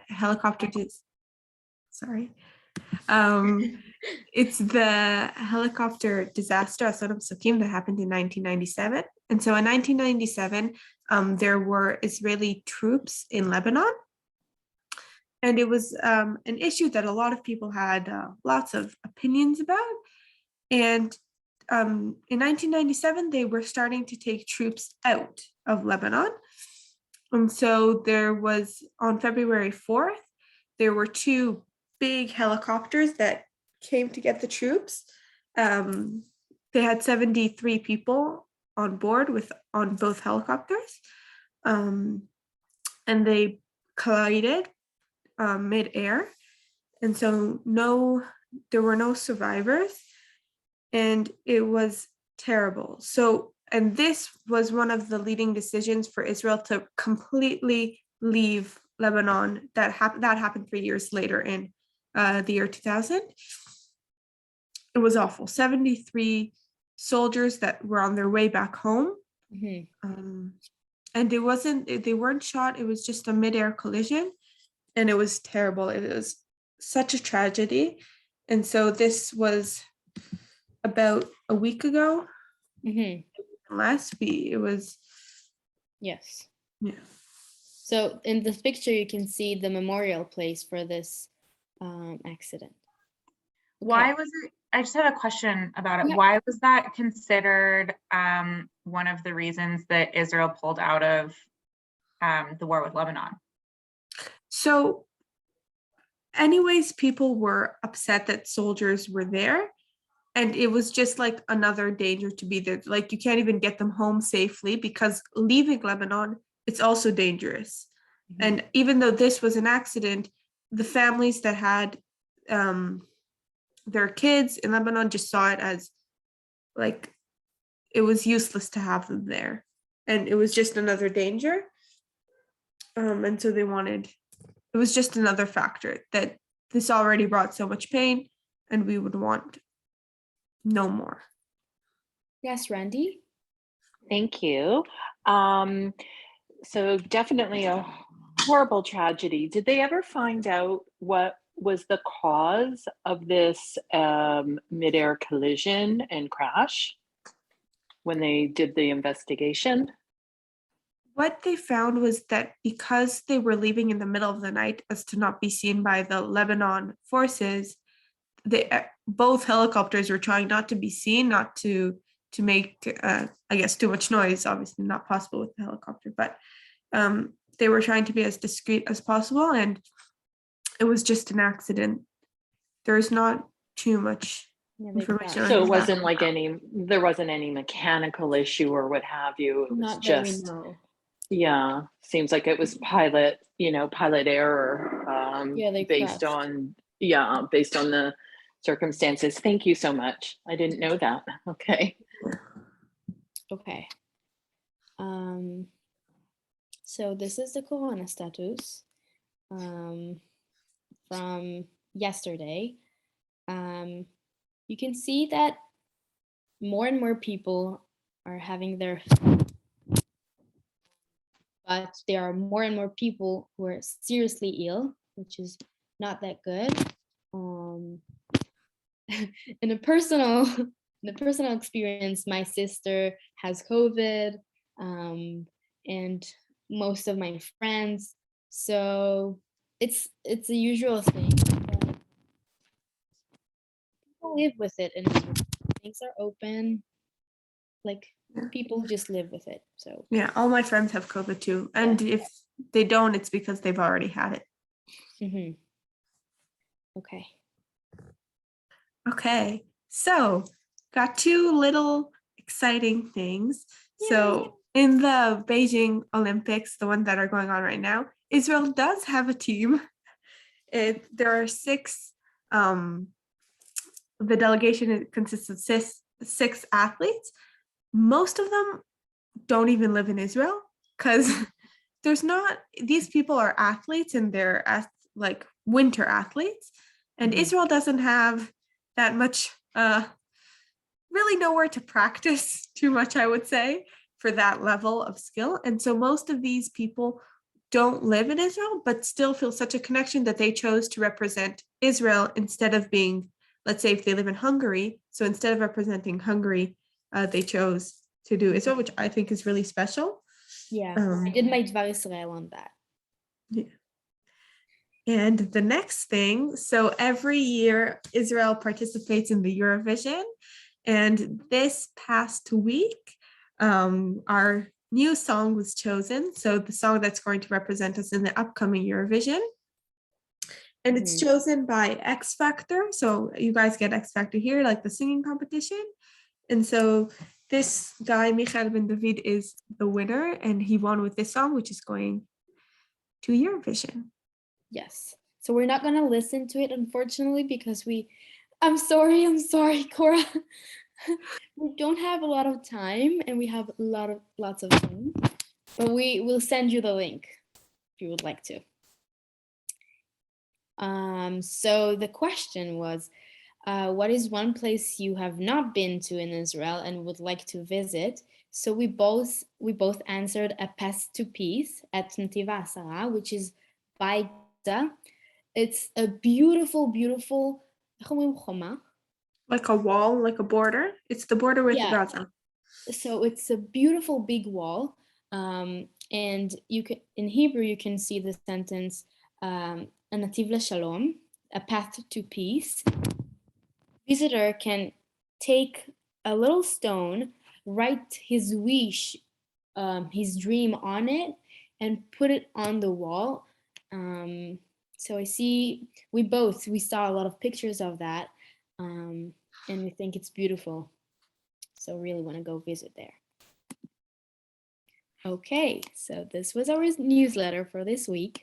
helicopter it's the helicopter disaster Asad Sakim that happened in 1997. And so in 1997, there were Israeli troops in Lebanon. And it was an issue that a lot of people had lots of opinions about. And in 1997, they were starting to take troops out of Lebanon. And so there was, on February 4th, there were two big helicopters that came to get the troops. They had 73 people on board on both helicopters. And they collided mid-air. And so there were no survivors. And it was terrible. So, and this was one of the leading decisions for Israel to completely leave Lebanon. That happened 3 years later in the year 2000. It was awful. 73 soldiers that were on their way back home. Mm-hmm. And they weren't shot. It was just a mid-air collision. And it was terrible. It was such a tragedy. And so this was about a week ago. Mm-hmm. It was. Yes. Yeah. So in this picture, you can see the memorial place for this accident. Why was it? I just have a question about it. Yeah. Why was that considered one of the reasons that Israel pulled out of the war with Lebanon? So anyways, people were upset that soldiers were there, and it was just like another danger to be there. Like, you can't even get them home safely because leaving Lebanon, it's also dangerous. Mm-hmm. And even though this was an accident, the families that had their kids in Lebanon just saw it as like it was useless to have them there, and it was just another danger. And so it was just another factor that this already brought so much pain, and we would want no more. Yes, Randy? Thank you. So definitely a horrible tragedy. Did they ever find out what was the cause of this mid-air collision and crash when they did the investigation? What they found was that because they were leaving in the middle of the night as to not be seen by the Lebanon forces, both helicopters were trying not to be seen, not to make, I guess, too much noise. Obviously not possible with the helicopter, but they were trying to be as discreet as possible, and it was just an accident. There's not too much information. So it wasn't like there wasn't any mechanical issue or what have you. It was not just, that we know. Yeah, seems like it was pilot error based on the circumstances. Thank you so much. I didn't know that. Okay. Okay. So this is the corona status from yesterday. You can see that more and more people are having their, but there are more and more people who are seriously ill, which is not that good. In a personal experience, my sister has COVID, and most of my friends. So it's a usual thing. But people live with it, and things are open. Like, people just live with it. So yeah, all my friends have COVID too, and if they don't, it's because they've already had it. Mm-hmm. Okay, so got two little exciting things. Yay. So in the Beijing Olympics, the ones that are going on right now, Israel does have a team. There are six. The delegation consists of six athletes. Most of them don't even live in Israel because these people are athletes, and they're like winter athletes, and Israel doesn't have that much, really nowhere to practice too much, I would say, for that level of skill. And so most of these people don't live in Israel, but still feel such a connection that they chose to represent Israel instead of being, let's say if they live in Hungary, so instead of representing Hungary, they chose to do Israel, which I think is really special. Yeah, I did my Dvar Israel on that. Yeah. And the next thing, so every year Israel participates in the Eurovision, and this past week, our new song was chosen. So the song that's going to represent us in the upcoming Eurovision. And it's chosen by X Factor. So you guys get X Factor here, like the singing competition. And so this guy, Michael Ben David, is the winner, and he won with this song, which is going to Eurovision. Yes. So we're not going to listen to it, unfortunately, because I'm sorry, Cora. We don't have a lot of time, and we have lots of fun. But we will send you the link if you would like to. So the question was, what is one place you have not been to in Israel and would like to visit? So we both answered a path to peace at Netiv HaAsara, which is by Gaza. It's a beautiful, like a wall, like a border. It's the border with Gaza. So it's a beautiful big wall, and you can, in Hebrew, you can see the sentence "a nativ leshalom," a path to peace. Visitor can take a little stone, write his wish, his dream on it, and put it on the wall. So I see we saw a lot of pictures of that, and we think it's beautiful. So really want to go visit there. Okay, so this was our newsletter for this week.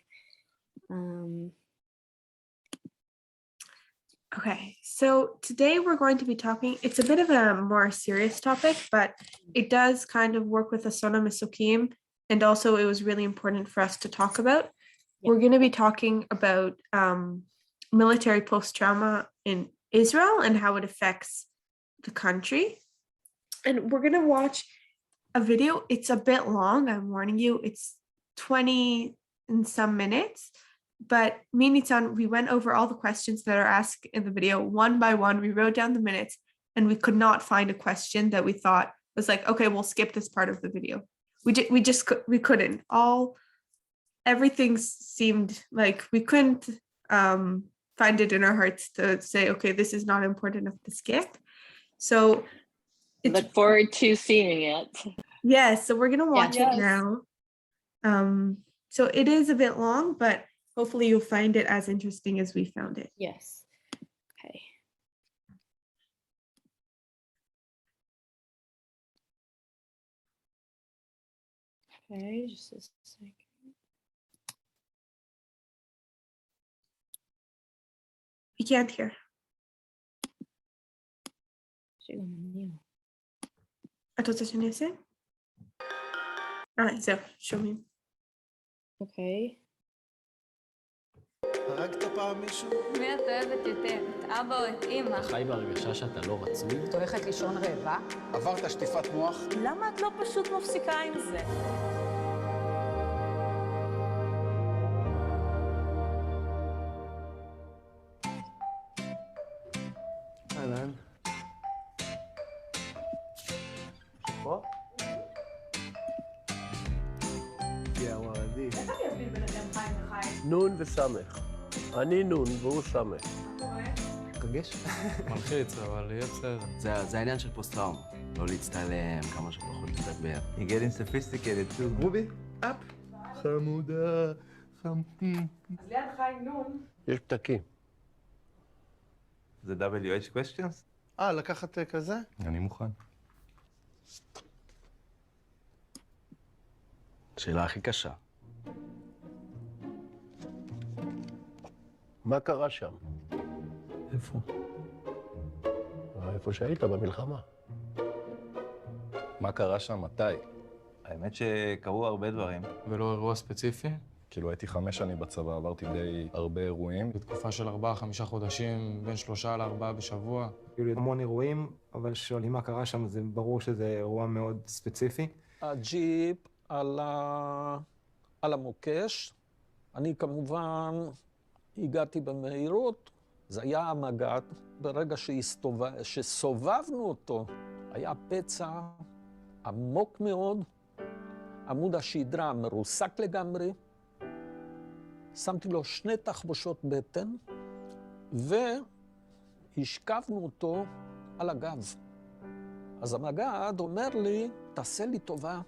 Okay, so today we're going to be talking, it's a bit of a more serious topic, but it does kind of work with Asona Mesukim, and also it was really important for us to talk about. Yeah. We're going to be talking about military post-trauma in Israel and how it affects the country. And we're going to watch a video. It's a bit long, I'm warning you. It's 20 and some minutes. But me and Nitzan, we went over all the questions that are asked in the video one by one. We wrote down the minutes, and we could not find a question that we thought was like, okay, we'll skip this part of the video. We couldn't. Everything seemed like we couldn't find it in our hearts to say, okay, this is not important enough to skip. So look forward to seeing it. Yes, so we're gonna watch it now. So it is a bit long, but hopefully you'll find it as interesting as we found it. Yes. Okay. Okay, just a second. We can't hear. את רוצה שאני אעשה? זהו, שומעים. אוקיי. הרגת פעם מישהו? מי את אוהבת יותר, את אבא או את אמא? חי בהרגשה שאתה לא רצוי? את הולכת לישון רעבה? עברת שטיפת מוח? למה את לא פשוט מפסיקה עם זה? אהלן. פה? יא וואדי. איך אני אבין ביניכם חיים וחיים? נון וסמך. אני נון והוא סמך. מתרגש? מלחיץ, אבל יהיה בסדר. זה העניין של פוסט-טראומה. לא להצטלם, כמה שפחות לדבר. You're getting sophisticated too. רובי, אפ. חמודה, אז ליד חיים נון. יש פתקים. זה WH questions? לקחת כזה? אני מוכן. שאלה הכי קשה. מה קרה שם? איפה? איפה שהיית במלחמה. מה קרה שם? מתי? האמת שקרו הרבה דברים. ולא אירוע ספציפי? כאילו הייתי 5 שנים בצבא, עברתי די הרבה אירועים. בתקופה של 4-5 חודשים, בין 3 ל4 בשבוע. היו לי המון אירועים, אבל שואלים מה קרה שם, זה ברור שזה אירוע מאוד ספציפי. הג'יפ עלה על המוקש. אני כמובן הגעתי במהירות, זה היה המג"ד. ברגע שסובבנו אותו, היה פצע עמוק מאוד, עמוד השדרה מרוסק לגמרי, שמתי לו 2 תחבושות בטן, והשכבנו אותו על הגב. אז המג"ד אומר לי, תעשה לי טובה,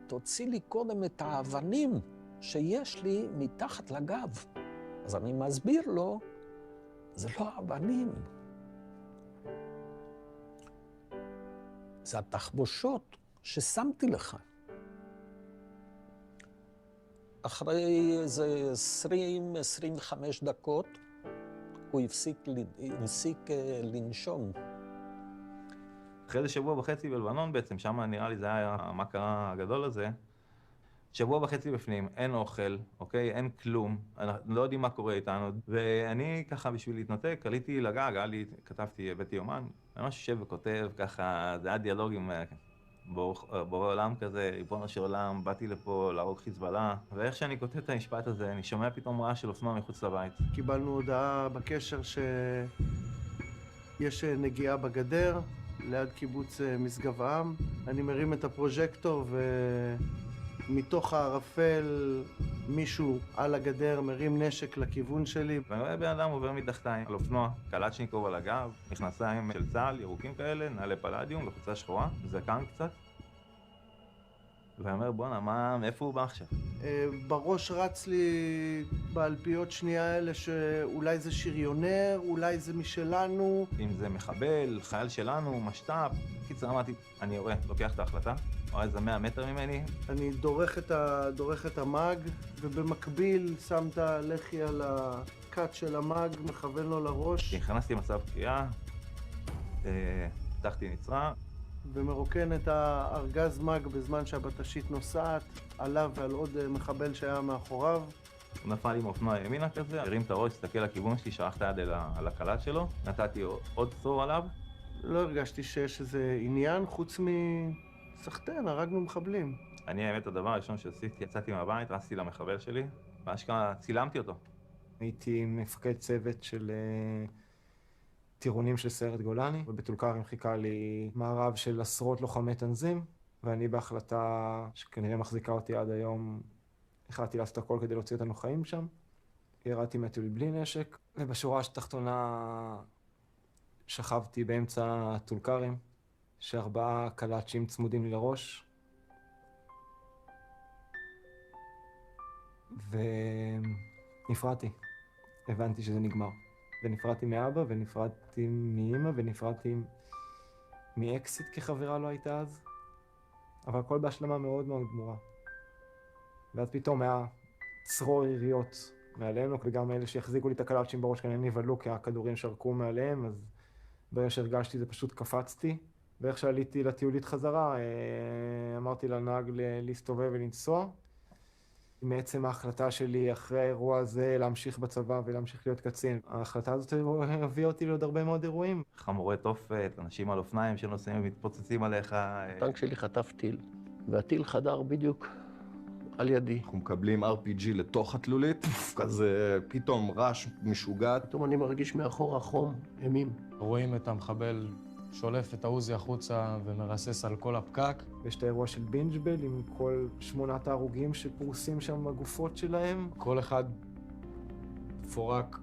תוציא לי קודם את האבנים שיש לי מתחת לגב. אז אני מסביר לו, זה לא אבנים. זה התחבושות ששמתי לך. אחרי איזה 20-25 דקות, הוא הפסיק לנשום. אחרי זה 1.5 שבוע בלבנון בעצם, שם נראה לי זה היה המכה הגדול הזה. 1.5 שבוע בפנים, אין אוכל, אוקיי? אין כלום, אנחנו לא יודעים מה קורה איתנו. ואני ככה בשביל להתנתק, עליתי לגג, כתבתי, הבאתי יומן, אני ממש יושב וכותב ככה, זה היה דיאלוג עם בורא עולם כזה, ריבונו של עולם, באתי לפה להרוג חיזבאללה, ואיך שאני כותב את המשפט הזה, אני שומע פתאום רעש של אופנוע מחוץ לבית. קיבלנו הודעה בקשר שיש נגיעה בגדר, ליד קיבוץ משגב-עם. אני מרים את הפרוז'קטור ומתוך הערפל מישהו על הגדר מרים נשק לכיוון שלי. ואני רואה בן אדם עובר מתחתיים על אופנוע, קלצ'ניקוב על הגב, מכנסיים של צה"ל, ירוקים כאלה, נעלי פלדיום, לחולצה שחורה, זקן קצת. ואני אומר, בואנה, מאיפה הוא בא עכשיו? בראש רץ לי באלפיות שנייה האלה שאולי זה שריונר, אולי זה משלנו. אם זה מחבל, חייל שלנו, משת"פ. קיצר אמרתי, אני יורה, לוקח את ההחלטה, או איזה 100 מטר ממני. אני דורך את המאג, ובמקביל שם את הלחי על הקאט של המאג, מכוון לו לראש. נכנסתי למצב קריאה, פתחתי נצרה. ומרוקן את הארגז מאג בזמן שהבטשית נוסעת, עליו ועל עוד מחבל שהיה מאחוריו. הוא נפל עם אופנוע ימינה כזה, הרים את הראש, הסתכל לכיוון שלי, שלח את היד על הקלט שלו, נתתי עוד צור עליו. לא הרגשתי שיש איזה עניין, חוץ מסחטן, הרגנו מחבלים. אני האמת, הדבר הראשון שעשיתי, יצאתי מהבית, רצתי למחבל שלי, ואשכרה צילמתי אותו. הייתי מפקד צוות של טירונים של סיירת גולני, ובטול כרם חיכה לי מערב של עשרות לוחמי תנזים, ואני בהחלטה שכנראה מחזיקה אותי עד היום, החלטתי לעשות הכל כדי להוציא אותנו חיים שם. ירדתי מהטיול בלי נשק, ובשורה התחתונה שכבתי באמצע טול כרם, ש4 קלאצ'ים צמודים לי לראש. ונפרדתי. הבנתי שזה נגמר. ונפרדתי מאבא, ונפרדתי מאמא, ונפרדתי מאקסיט כחברה לא הייתה אז. אבל הכל בהשלמה מאוד מאוד גמורה. ואז פתאום היה צרור יריות מעלינו, וגם אלה שהחזיקו לי את הקלאצ'ים בראש כאן נבהלו, כי הכדורים שרקו מעליהם, אז ברגע שהרגשתי זה פשוט קפצתי. ואיך שעליתי לטיולית חזרה, אמרתי לנהג להסתובב ולנסוע. מעצם ההחלטה שלי אחרי האירוע הזה להמשיך בצבא ולהמשיך להיות קצין. ההחלטה הזאת הביאה אותי לעוד הרבה מאוד אירועים. חמורי תופת, אנשים על אופניים שנוסעים ומתפוצצים עליך. הטנק שלי חטף טיל, והטיל חדר בדיוק על ידי. אנחנו מקבלים RPG לתוך התלולית, כזה פתאום רעש משוגע. פתאום אני מרגיש מאחורה חום, אימים. רואים את המחבל שולף את העוזי החוצה ומרסס על כל הפקק. ויש את האירוע של בינג'בל עם כל 8 ההרוגים שפורסים שם הגופות שלהם. כל אחד פורק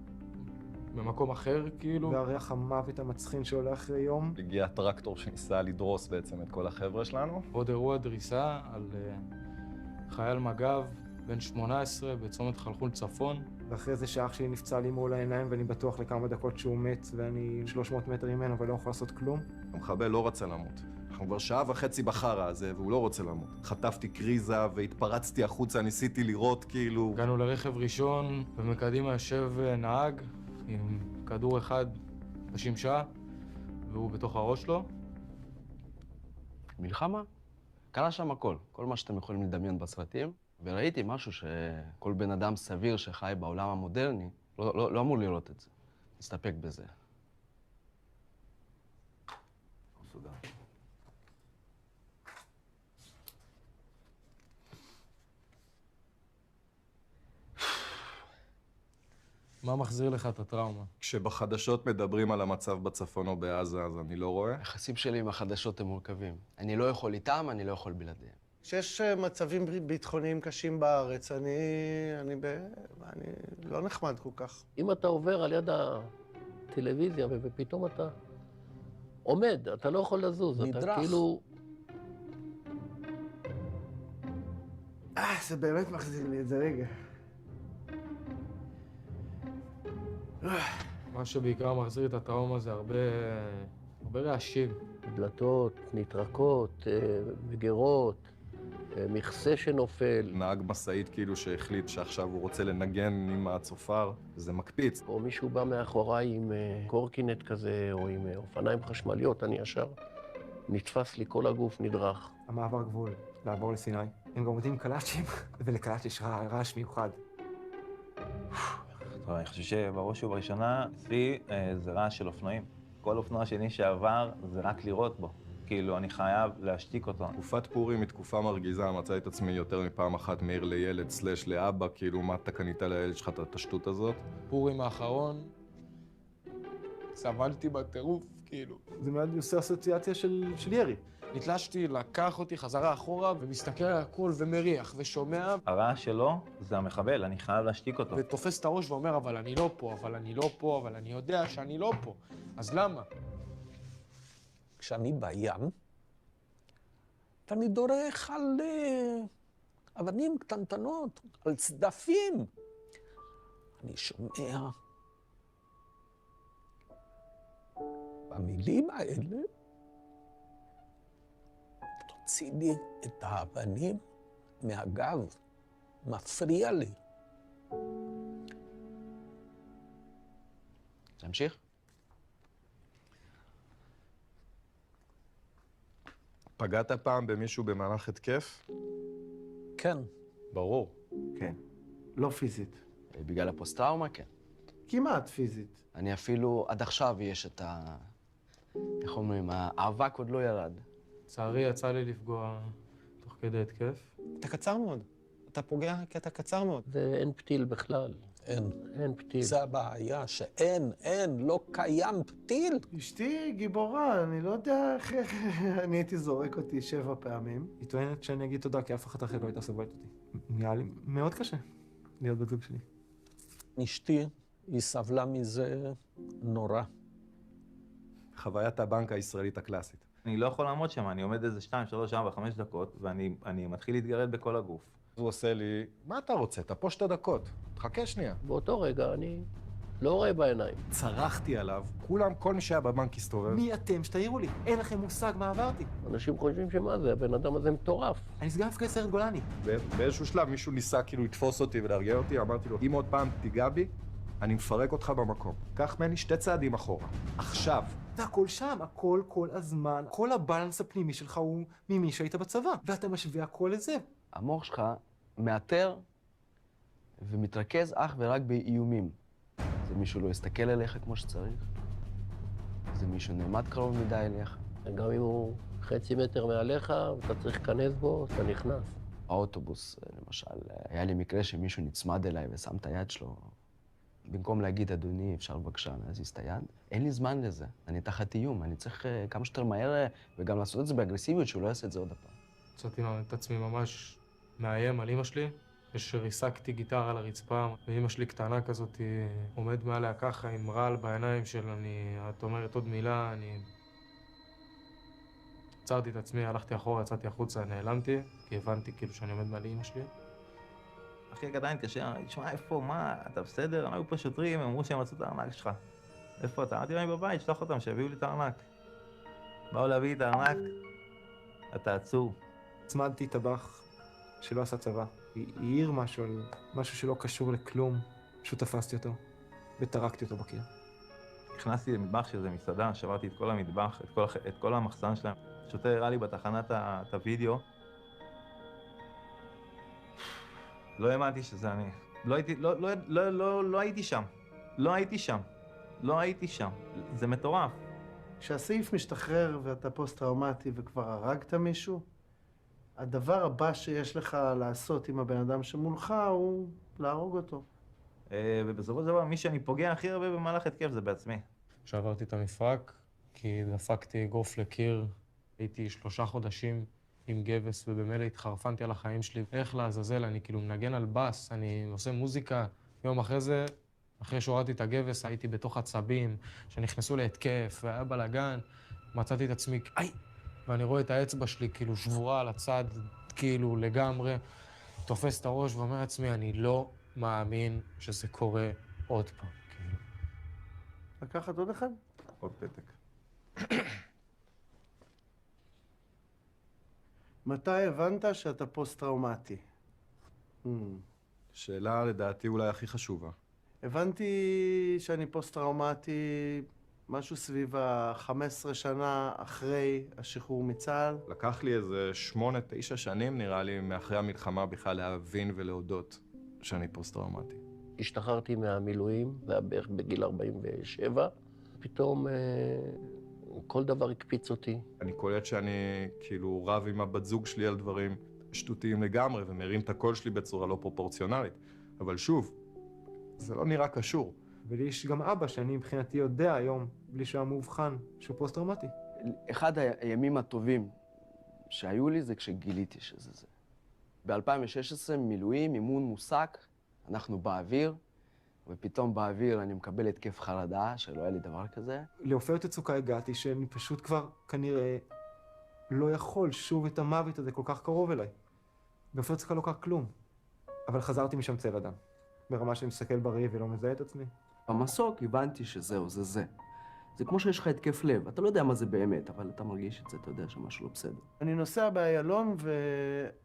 במקום אחר, כאילו. והריח המוות המצחין שעולה אחרי יום. הגיע טרקטור שניסה לדרוס בעצם את כל החבר'ה שלנו. עוד אירוע דריסה על חייל מג"ב בן 18 בצומת חלחול צפון. ואחרי זה שאח שלי נפצע לי מול העיניים ואני בטוח לכמה דקות שהוא מת ואני 300 מטר ממנו ולא יכול לעשות כלום. המחבל לא רצה למות. אנחנו כבר 1.5 שעה בחרא הזה והוא לא רוצה למות. חטפתי קריזה והתפרצתי החוצה, ניסיתי לראות כאילו... הגענו לרכב ראשון ומקדימה יושב נהג עם כדור אחד בשמשה והוא בתוך הראש שלו. מלחמה? קרה שם הכל, כל מה שאתם יכולים לדמיין בסרטים. וראיתי משהו שכל בן אדם סביר שחי בעולם המודרני לא אמור לראות את זה, להסתפק בזה. מסודר. מה מחזיר לך את הטראומה? כשבחדשות מדברים על המצב בצפון או בעזה, אז אני לא רואה. היחסים שלי עם החדשות הם מורכבים. אני לא יכול איתם, אני לא יכול בלעדיהם. כשיש מצבים ביטחוניים קשים בארץ, אני לא נחמד כל כך. אם אתה עובר על יד הטלוויזיה ופתאום אתה עומד, אתה לא יכול לזוז, אתה נדרך. כאילו... זה באמת מחזיר לי את זה רגע. מה שבעיקר מחזיר את הטראומה זה הרבה רעשים. דלתות נטרקות, מגירות, מכסה שנופל. נהג משאית כאילו שהחליט שעכשיו הוא רוצה לנגן עם הצופר, זה מקפיץ. או מישהו בא מאחוריי עם קורקינט כזה, או עם אופניים חשמליות, אני ישר נתפס לי כל הגוף נדרך. המעבר גבול, לעבור לסיני. הם גם עומדים קלאצ'ים, ולקלאצ' יש רעש מיוחד. טוב, אני חושב שבראש ובראשונה, אצלי זה רעש של אופנועים. כל אופנוע שני שעבר זה רק לראות בו. כאילו, אני חייב להשתיק אותו. תקופת פורים היא תקופה מרגיזה, מצא את עצמי יותר מפעם אחת מעיר לילד / לאבא, כאילו, מה אתה קנית לילד שלך את השטות הזאת? פורים האחרון, סבלתי בטירוף, כאילו. זה מיד עושה אסוציאציה של ירי. נתלשתי, לקח אותי חזרה אחורה, ומסתכל על הכל ומריח ושומע. הרעש שלו זה המחבל, אני חייב להשתיק אותו. ותופס את הראש ואומר, אבל אני לא פה, אבל אני לא פה, אבל אני יודע שאני לא פה. אז למה? כשאני בים, ואני דורך על אבנים קטנטנות, על צדפים, אני שומע במילים האלה, תוציא לי את האבנים מהגב, מפריע לי. תמשיך. פגעת פעם במישהו במהלך התקף? כן. ברור. כן. לא פיזית. בגלל הפוסט-טראומה, כן. כמעט פיזית. אני אפילו, עד עכשיו יש את איך אומרים, האבק עוד לא ירד. לצערי יצא לי לפגוע תוך כדי התקף. אתה קצר מאוד. אתה פוגע כי אתה קצר מאוד. ואין פתיל בכלל. אין פתיל. זה הבעיה, שאין, לא קיים פתיל. אשתי גיבורה, אני לא יודע איך אני הייתי זורק אותי 7 פעמים. היא טוענת שאני אגיד תודה, כי אף אחד אחר לא הייתה סובלת אותי. נראה לי מאוד קשה להיות בת זוג שלי. אשתי, היא סבלה מזה נורא. חוויית הבנק הישראלית הקלאסית. אני לא יכול לעמוד שם, אני עומד איזה 2, 3, 4, 5 דקות, ואני מתחיל להתגרד בכל הגוף. הוא עושה לי, מה אתה רוצה? אתה פה 2 דקות. תחכה שנייה. באותו רגע אני לא רואה בעיניים. צרחתי עליו, כל מי שהיה בבנק הסתובב. מי אתם? שתעירו לי. אין לכם מושג מה עברתי. אנשים חושבים שמה זה, הבן אדם הזה מטורף. אני סגן מפקד סיירת גולני. באיזשהו שלב מישהו ניסה כאילו לתפוס אותי ולהרגיע אותי, אמרתי לו, אם עוד פעם תיגע בי, אני מפרק אותך במקום. קח ממני 2 צעדים אחורה. עכשיו. והכל שם, הכל כל הזמן. כל הבלנס הפנימי שלך הוא ממי שהיית בצבא. ואתה משווה הכל לזה. המוח שלך מאתר ומתרכז אך ורק באיומים. זה מישהו לא יסתכל עליך כמו שצריך, זה מישהו נעמד קרוב מדי אליך. גם אם הוא חצי מטר מעליך, ואתה צריך להיכנס בו, אתה נכנס. האוטובוס, למשל, היה לי מקרה שמישהו נצמד אליי ושם את היד שלו. במקום להגיד, אדוני, אפשר בבקשה להזיז את היד, אין לי זמן לזה. אני תחת איום, אני צריך כמה שיותר מהר וגם לעשות את זה באגרסיביות, שהוא לא יעשה את זה עוד הפעם. מצאתי את עצמי ממש מאיים על אמא שלי, ושריסקתי גיטרה על הרצפה, ואמא שלי קטנה כזאת, עומד מעליה ככה עם רעל בעיניים של את אומרת עוד מילה, אני... עצרתי את עצמי, הלכתי אחורה, יצאתי החוצה, נעלמתי, כי הבנתי כאילו שאני עומד מעל אמא שלי. אחי עדיין התקשר, תשמע, איפה, מה, אתה בסדר? היו פה שוטרים, הם אמרו שהם מצאו את הארנק שלך. איפה אתה? אמרתי להם בבית, שלח אותם, שיביאו לי את הארנק. באו להביא לי את הארנק, אתה עצור. הצמדתי טבח שלא עשה צבא. היא העיר משהו שלא קשור לכלום. פשוט תפסתי אותו וטרקתי אותו בקיר. נכנסתי למטבח של איזה מסעדה, שברתי את כל המטבח, את כל המחסן שלהם. שוטר הראה לי בתחנת את הוידאו. לא האמנתי שזה אני. לא הייתי שם. לא הייתי שם. זה מטורף. כשהסעיף משתחרר ואתה פוסט-טראומטי וכבר הרגת מישהו, הדבר הבא שיש לך לעשות עם הבן אדם שמולך הוא להרוג אותו. ובסופו של דבר, מי שאני פוגע הכי הרבה במהלך התקף זה בעצמי. שעברתי את המפרק, כי דפקתי אגרוף לקיר, הייתי 3 חודשים עם גבס, ובמילא התחרפנתי על החיים שלי. איך לעזאזל, אני כאילו מנגן על בס, אני עושה מוזיקה. יום אחרי זה, אחרי שהורדתי את הגבס, הייתי בתוך עצבים, שנכנסו להתקף, והיה בלגן. מצאתי את עצמי, איי! ואני רואה את האצבע שלי כאילו שבורה על הצד, כאילו לגמרי. תופס את הראש ואומר לעצמי, אני לא מאמין שזה קורה עוד פעם, כאילו. לקחת עוד אחד? עוד פתק. מתי הבנת שאתה פוסט-טראומטי? שאלה לדעתי אולי הכי חשובה. הבנתי שאני פוסט-טראומטי משהו סביב ה-15 שנה אחרי השחרור מצה"ל. לקח לי איזה 8-9 שנים נראה לי מאחרי המלחמה בכלל להבין ולהודות שאני פוסט-טראומטי. השתחררתי מהמילואים, זה היה בערך בגיל 47. פתאום כל דבר הקפיץ אותי. אני קולט שאני כאילו רב עם הבת זוג שלי על דברים שטותיים לגמרי ומרים את הקול שלי בצורה לא פרופורציונלית. אבל שוב, זה לא נראה קשור. ולי יש גם אבא שאני מבחינתי יודע היום, בלי שהוא מאובחן, שהוא פוסט-טראומטי. אחד הימים הטובים שהיו לי זה כשגיליתי שזה זה. ב-2016 מילואים, אימון מוסק, אנחנו באוויר, ופתאום באוויר אני מקבל התקף חרדה, שלא היה לי דבר כזה. לעופרת יצוקה הגעתי שאני פשוט כבר כנראה לא יכול שוב את המוות הזה כל כך קרוב אליי. בעופרת יצוקה לא קרה כלום. אבל חזרתי משם צבע דם. ברמה שאני מסתכל בראי ולא מזהה את עצמי. במסוק הבנתי שזהו, זה. זה כמו שיש לך התקף לב, אתה לא יודע מה זה באמת, אבל אתה מרגיש את זה, אתה יודע שמשהו לא בסדר. אני נוסע באיילון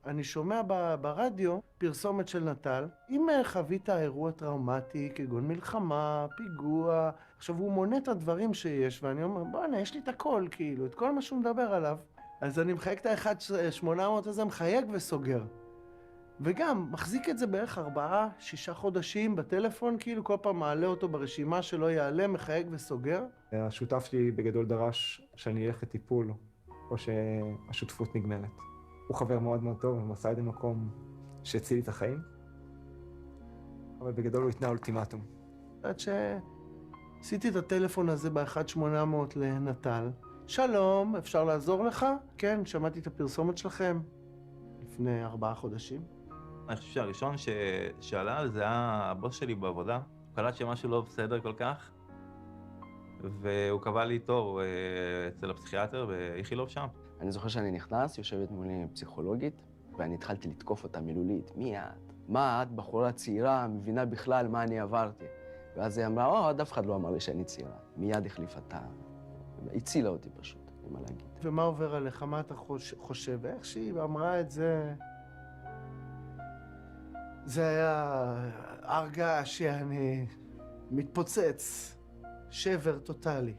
ואני שומע ברדיו פרסומת של נטל. אם חווית אירוע טראומטי, כגון מלחמה, פיגוע, עכשיו הוא מונה את הדברים שיש, ואני אומר, בוא'נה, יש לי את הכל, כאילו, את כל מה שהוא מדבר עליו. אז אני מחייג את ה-1-800 הזה, מחייג וסוגר. וגם, מחזיק את זה בערך 4-6 חודשים בטלפון, כאילו כל פעם מעלה אותו ברשימה שלא יעלה, מחייג וסוגר. השותף שלי בגדול דרש שאני אלך לטיפול, או שהשותפות נגמרת. הוא חבר מאוד מאוד טוב, הוא עשה את המקום שהציל את החיים, אבל בגדול הוא התנה אולטימטום. עד שעשיתי את הטלפון הזה ב-1-800 לנטל. שלום, אפשר לעזור לך? כן, שמעתי את הפרסומת שלכם לפני 4 חודשים. אני חושב שהראשון שעלה על זה היה הבוס שלי בעבודה. הוא קלט שמשהו לא בסדר כל כך, והוא קבע לי תור אצל הפסיכיאטר באיכילוב שם. אני זוכר שאני נכנס, יושבת מולי פסיכולוגית, ואני התחלתי לתקוף אותה מילולית. מי את? מה את, בחורה צעירה, מבינה בכלל מה אני עברתי? ואז היא אמרה, עוד אף אחד לא אמר לי שאני צעירה. מיד החליפה את הצילה אותי פשוט, אין מה להגיד. ומה עובר עליך? מה אתה חושב? איך שהיא אמרה את זה? זה היה הרגע שאני מתפוצץ, שבר טוטלי.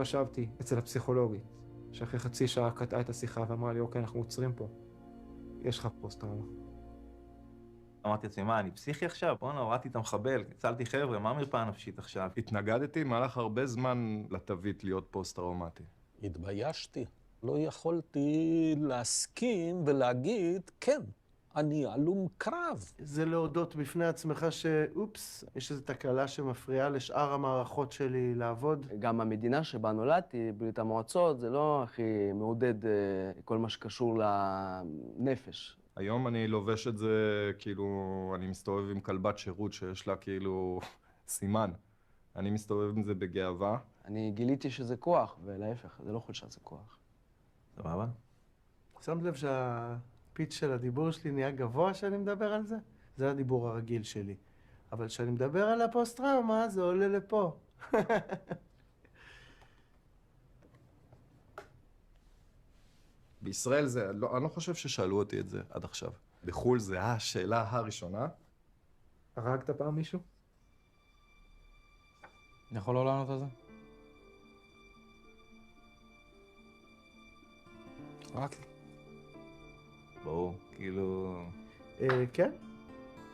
ישבתי אצל הפסיכולוגית, שאחרי חצי שעה קטעה את השיחה ואמרה לי, אוקיי, אנחנו עוצרים פה. יש לך פוסט-טראומה. אמרתי לעצמי, מה, אני פסיכי עכשיו? בוא'נה, הורדתי את המחבל, הצלתי חבר'ה, מה המרפאה הנפשית עכשיו? התנגדתי מהלך הרבה זמן לתווית להיות פוסט-טראומטי. התביישתי. לא יכולתי להסכים ולהגיד, כן, אני הלום קרב. זה להודות בפני עצמך שאופס, יש איזו תקלה שמפריעה לשאר המערכות שלי לעבוד. גם המדינה שבה נולדתי, ברית המועצות, זה לא הכי מעודד כל מה שקשור לנפש. היום אני לובש את זה, כאילו, אני מסתובב עם כלבת שירות שיש לה כאילו סימן. אני מסתובב עם זה בגאווה. אני גיליתי שזה כוח, ולהפך, זה לא חולשה, זה כוח. סבבה? שמת לב שהפיץ של הדיבור שלי נהיה גבוה שאני מדבר על זה? זה הדיבור הרגיל שלי. אבל כשאני מדבר על הפוסט-טראומה, זה עולה לפה. בישראל זה, אני לא חושב ששאלו אותי את זה עד עכשיו. בחו"ל זה השאלה הראשונה. הרגת פעם מישהו? אני יכול לא לענות על זה? רק לי. ברור, כאילו... כן?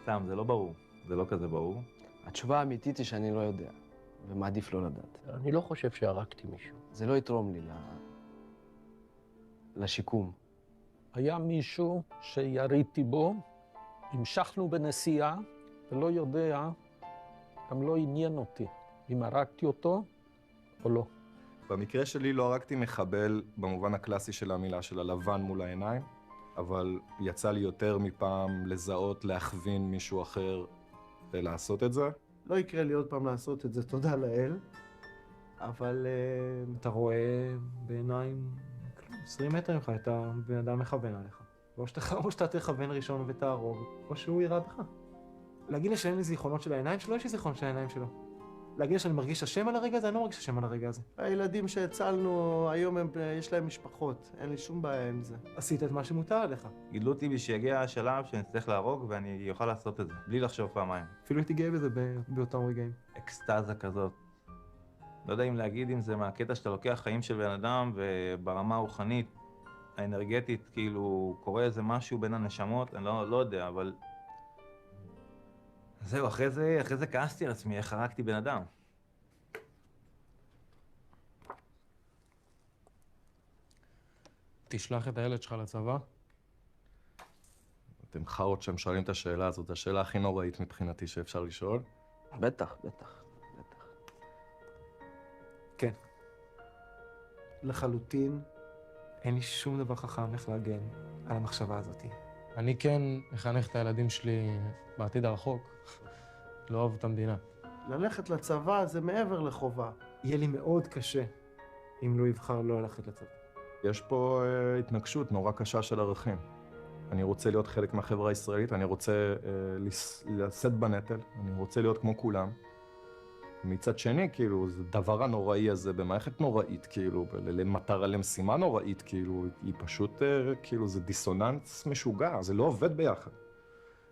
סתם, זה לא ברור. זה לא כזה ברור. התשובה האמיתית היא שאני לא יודע, ומעדיף לא לדעת. אני לא חושב שהרגתי מישהו. זה לא יתרום לי לשיקום. היה מישהו שיריתי בו, המשכנו בנסיעה, ולא יודע גם לא עניין אותי אם הרגתי אותו או לא. במקרה שלי לא הרגתי מחבל במובן הקלאסי של המילה, של הלבן מול העיניים, אבל יצא לי יותר מפעם לזהות, להכווין מישהו אחר ולעשות את זה. לא יקרה לי עוד פעם לעשות את זה, תודה לאל. אבל אתה רואה בעיניים 20 מטר ממך את הבן אדם מכוון עליך. או שאתה תכוון ראשון ותהרוג, או שהוא יירה בך. להגיד לי שאין לי זיכרונות של העיניים שלו, יש לי זיכרונות של העיניים שלו. להגיד לי שאני מרגיש אשם על הרגע הזה, אני לא מרגיש אשם על הרגע הזה. הילדים שהצלנו היום, יש להם משפחות, אין לי שום בעיה עם זה. עשית את מה שמותר עליך. גידלו אותי שיגיע השלב שאני צריך להרוג ואני אוכל לעשות את זה, בלי לחשוב פעמיים. אפילו הייתי גאה בזה באותם רגעים. אקסטאזה כזאת. לא יודע אם להגיד אם זה מהקטע שאתה לוקח חיים של בן אדם וברמה הרוחנית, האנרגטית, כאילו קורה איזה משהו בין הנשמות, אני לא יודע, אבל... זהו, אחרי זה כעסתי על עצמי, איך הרגתי בן אדם. תשלח את הילד שלך לצבא? אתם חרות שהם שואלים את השאלה הזאת, זו השאלה הכי נוראית מבחינתי שאפשר לשאול. בטח, בטח, בטח. כן. לחלוטין, אין לי שום דבר חכם איך להגן על המחשבה הזאת. אני כן מחנך את הילדים שלי בעתיד הרחוק, לא אוהב את המדינה. ללכת לצבא זה מעבר לחובה. יהיה לי מאוד קשה אם לא יבחר לא ללכת לצבא. יש פה התנגשות נורא קשה של ערכים. אני רוצה להיות חלק מהחברה הישראלית, אני רוצה לשאת בנטל, אני רוצה להיות כמו כולם. מצד שני, כאילו, זה דבר הנוראי הזה במערכת נוראית, כאילו, למטרה, למשימה נוראית, כאילו, היא פשוט, כאילו, זה דיסוננס משוגע, זה לא עובד ביחד.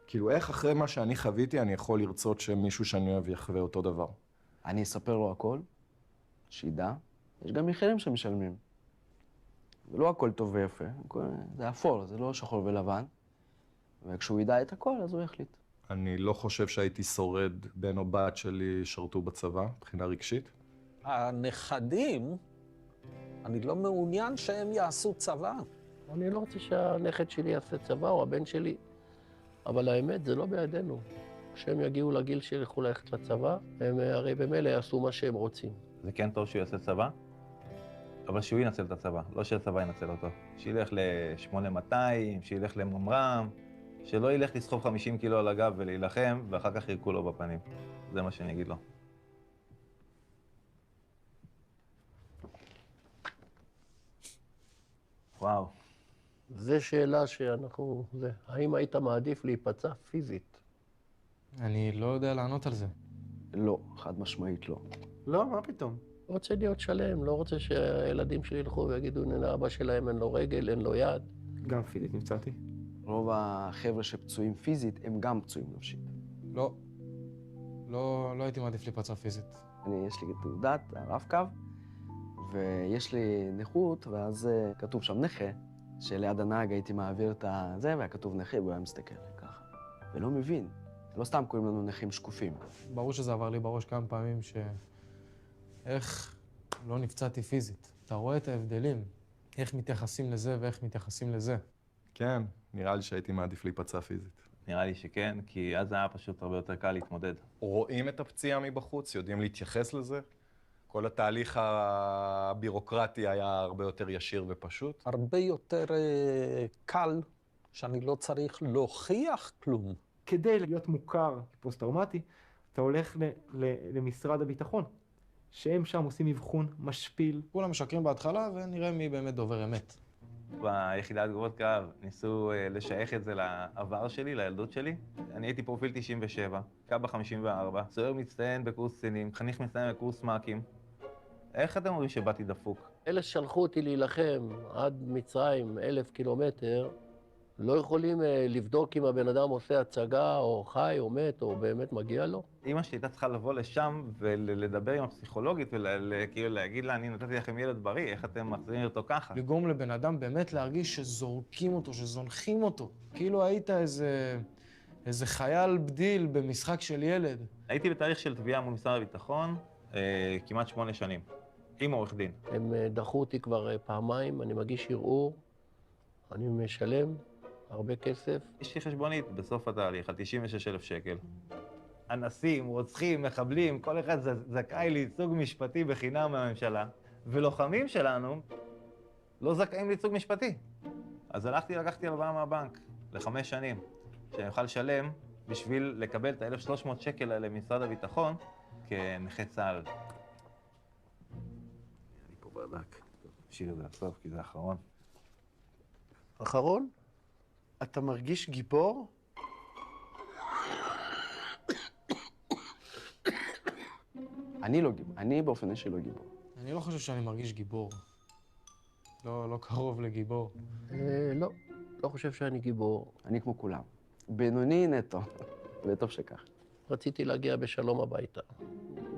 כאילו, איך אחרי מה שאני חוויתי, אני יכול לרצות שמישהו שאני אוהב יחווה אותו דבר? אני אספר לו הכל, שידע. יש גם מחירים שמשלמים. ולא הכל טוב ויפה, זה אפור, זה לא שחור ולבן. וכשהוא ידע את הכל, אז הוא יחליט. אני לא חושב שהייתי שורד בן או בת שלי שרתו בצבא, מבחינה רגשית. הנכדים, אני לא מעוניין שהם יעשו צבא. אני לא רוצה שהנכד שלי יעשה צבא או הבן שלי, אבל האמת זה לא בידינו. כשהם יגיעו לגיל שילכו ללכת לצבא, הם הרי במילא יעשו מה שהם רוצים. זה כן טוב שהוא יעשה צבא, אבל שהוא ינצל את הצבא, לא שהצבא ינצל אותו. שילך ל-8200, שילך לממר"ם, שלא ילך לסחוב 50 קילו על הגב ולהילחם, ואחר כך ירקו לו בפנים. זה מה שאני אגיד לו. וואו. זו שאלה שאנחנו... האם היית מעדיף להיפצע פיזית? אני לא יודע לענות על זה. לא, חד משמעית לא. לא, מה פתאום? רוצה להיות שלם, לא רוצה שהילדים שלי ילכו ויגידו, הנה לאבא שלהם אין לו רגל, אין לו יד. גם פיזית נפצעתי. רוב החבר'ה שפצועים פיזית הם גם פצועים נפשית. לא הייתי מעדיף להיפצע פיזית. יש לי תעודת הרב-קו, ויש לי נכות, ואז כתוב שם נכה, שליד הנהג הייתי מעביר את זה, והיה כתוב נכה, והוא היה מסתכל ככה. ולא מבין. לא סתם קוראים לנו נכים שקופים. ברור שזה עבר לי בראש כמה פעמים איך לא נפצעתי פיזית. אתה רואה את ההבדלים, איך מתייחסים לזה ואיך מתייחסים לזה. כן, נראה לי שהייתי מעדיף להיפצע פיזית. נראה לי שכן, כי אז היה פשוט הרבה יותר קל להתמודד. רואים את הפציעה מבחוץ, יודעים להתייחס לזה. כל התהליך הבירוקרטי היה הרבה יותר ישיר ופשוט. הרבה יותר קל, שאני לא צריך להוכיח כלום. כדי להיות מוכר כפוסט-טראומטי, אתה הולך למשרד הביטחון, שהם שם עושים אבחון משפיל. כולם משקרים בהתחלה ונראה מי באמת דובר אמת. ביחידת תגובות קרב ניסו לשייך את זה לעבר שלי, לילדות שלי. אני הייתי פרופיל 97, קב"א 54, סוהר מצטיין בקורס קצינים, חניך מצטיין בקורס מ"כים. איך אתם אומרים שבאתי דפוק? אלה ששלחו אותי להילחם עד מצרים 1,000 קילומטר, לא יכולים לבדוק אם הבן אדם עושה הצגה או חי או מת או באמת מגיע לו? אמא שלי הייתה צריכה לבוא לשם ולדבר עם הפסיכולוגית וכאילו להגיד לה, אני נתתי לכם ילד בריא, איך אתם מחזירים אותו ככה? לגרום לבן אדם באמת להרגיש שזורקים אותו, שזונחים אותו. כאילו היית איזה חייל בדיל במשחק של ילד. הייתי בתהליך של תביעה מול משרד הביטחון כמעט 8 שנים, עם עורך דין. הם דחו אותי כבר פעמיים, אני מגיש ערעור, אני משלם הרבה כסף. יש לי חשבונית בסוף התהליך על 96,000 שקל. אנסים, רוצחים, מחבלים, כל אחד זכאי לייצוג משפטי בחינם מהממשלה, ולוחמים שלנו לא זכאים לייצוג משפטי. אז לקחתי הלוואה מהבנק ל5 שנים, שאני אוכל לשלם בשביל לקבל את ה-1,300 שקל האלה ממשרד הביטחון כנכה צה"ל. אני פה ברדק. תשאיר את זה לסוף, כי זה האחרון. אחרון? אתה מרגיש גיבור? אני לא גיבור, אני באופן אישי לא גיבור. אני לא חושב שאני מרגיש גיבור. לא קרוב לגיבור. לא חושב שאני גיבור. אני כמו כולם. בינוני נטו, וטוב שכך. רציתי להגיע בשלום הביתה.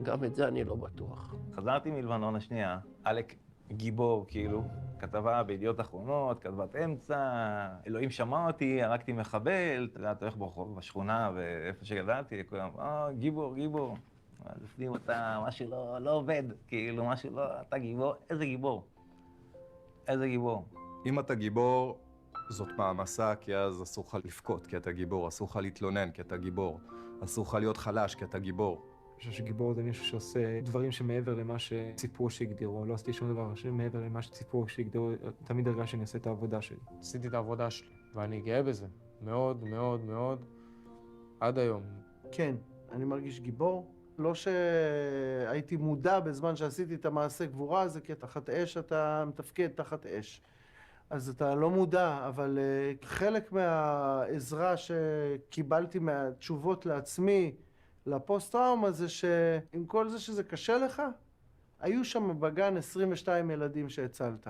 גם את זה אני לא בטוח. חזרתי מלבנון השנייה, עלק גיבור, כאילו, כתבה בידיעות אחרונות, כתבת אמצע, אלוהים שמע אותי, הרגתי מחבל, אתה הולך ברחוב, בשכונה, ואיפה שגדלתי, כולם, גיבור, גיבור. אז לפנים אתה, משהו לא עובד, כאילו, משהו לא, אתה גיבור, איזה גיבור? איזה גיבור? אם אתה גיבור, זאת מעמסה, כי אז אסור לך לבכות, כי אתה גיבור, אסור לך להתלונן, כי אתה גיבור, אסור לך להיות חלש, כי אתה גיבור. אני חושב שגיבור זה מישהו שעושה דברים שמעבר למה שציפו שהגדירו. לא עשיתי שום דבר שמעבר למה שציפו שהגדירו, תמיד הרגש שאני עושה את העבודה שלי. עשיתי את העבודה שלי, ואני גאה בזה. מאוד, מאוד, מאוד, עד היום. כן, אני מרגיש גיבור. לא שהייתי מודע בזמן שעשיתי את המעשה גבורה הזה, כי תחת אש אתה מתפקד תחת אש. אז אתה לא מודע, אבל חלק מהעזרה שקיבלתי מהתשובות לעצמי, לפוסט-טראומה, זה שעם כל זה שזה קשה לך, היו שם בגן 22 ילדים שהצלת.